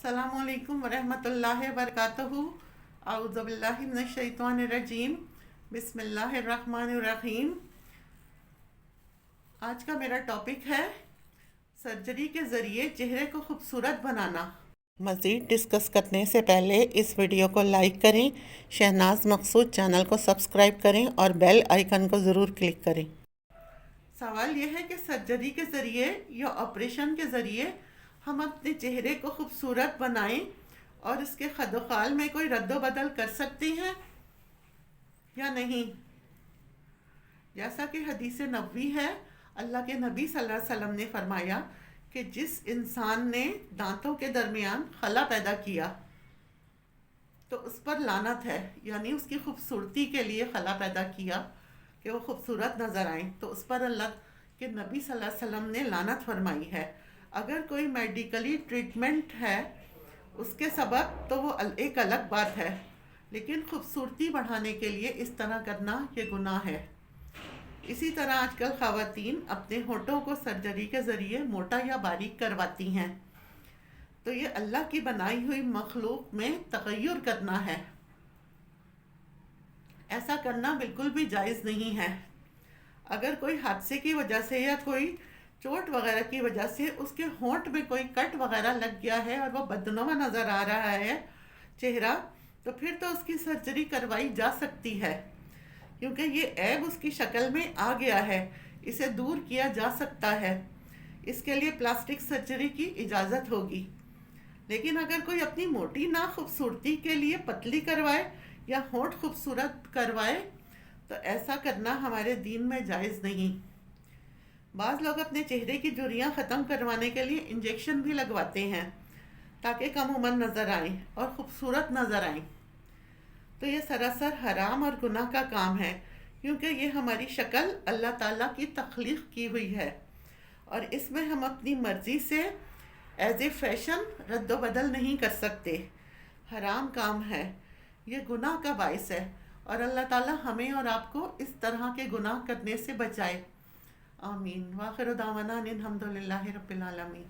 السلام علیکم ورحمۃ اللہ وبرکاتہ۔ اعوذ باللہ من الشیطان الرجیم، بسم اللہ الرحمن الرحیم۔ آج کا میرا ٹاپک ہے سرجری کے ذریعے چہرے کو خوبصورت بنانا۔ مزید ڈسکس کرنے سے پہلے اس ویڈیو کو لائک کریں، شہناز مقصود چینل کو سبسکرائب کریں اور بیل آئیکن کو ضرور کلک کریں۔ سوال یہ ہے کہ سرجری کے ذریعے یا آپریشن کے ذریعے ہم اپنے چہرے کو خوبصورت بنائیں اور اس کے خد و خال میں کوئی رد و بدل کر سکتے ہیں یا نہیں؟ جیسا کہ حدیث نبوی ہے، اللہ کے نبی صلی اللہ علیہ وسلم نے فرمایا کہ جس انسان نے دانتوں کے درمیان خلا پیدا کیا تو اس پر لعنت ہے، یعنی اس کی خوبصورتی کے لیے خلا پیدا کیا کہ وہ خوبصورت نظر آئیں، تو اس پر اللہ کے نبی صلی اللہ علیہ وسلم نے لعنت فرمائی ہے۔ اگر کوئی میڈیکلی ٹریٹمنٹ ہے اس کے سبب تو وہ ایک الگ بات ہے، لیکن خوبصورتی بڑھانے کے لیے اس طرح کرنا یہ گناہ ہے۔ اسی طرح آج کل خواتین اپنے ہونٹوں کو سرجری کے ذریعے موٹا یا باریک کرواتی ہیں، تو یہ اللہ کی بنائی ہوئی مخلوق میں تغیر کرنا ہے۔ ایسا کرنا بالکل بھی جائز نہیں ہے۔ اگر کوئی حادثے کی وجہ سے یا کوئی چوٹ وغیرہ کی وجہ سے اس کے ہونٹ میں کوئی کٹ وغیرہ لگ گیا ہے اور وہ بدنما نظر آ رہا ہے چہرہ، تو پھر تو اس کی سرجری کروائی جا سکتی ہے، کیونکہ یہ عیب اس کی شکل میں آ گیا ہے، اسے دور کیا جا سکتا ہے۔ اس کے لیے پلاسٹک سرجری کی اجازت ہوگی۔ لیکن اگر کوئی اپنی موٹی نہ خوبصورتی کے لیے پتلی کروائے یا ہونٹ خوبصورت کروائے تو ایسا کرنا ہمارے دین میں جائز نہیں۔ بعض لوگ اپنے چہرے کی جھریاں ختم کروانے کے لیے انجیکشن بھی لگواتے ہیں تاکہ کم عمر نظر آئیں اور خوبصورت نظر آئیں، تو یہ سراسر حرام اور گناہ کا کام ہے، کیونکہ یہ ہماری شکل اللہ تعالیٰ کی تخلیق کی ہوئی ہے اور اس میں ہم اپنی مرضی سے ایز اے فیشن رد و بدل نہیں کر سکتے۔ حرام کام ہے، یہ گناہ کا باعث ہے، اور اللہ تعالیٰ ہمیں اور آپ کو اس طرح کے گناہ کرنے سے بچائے۔ آمین۔ وآخر دعوانا ان الحمد للہ رب العالمین۔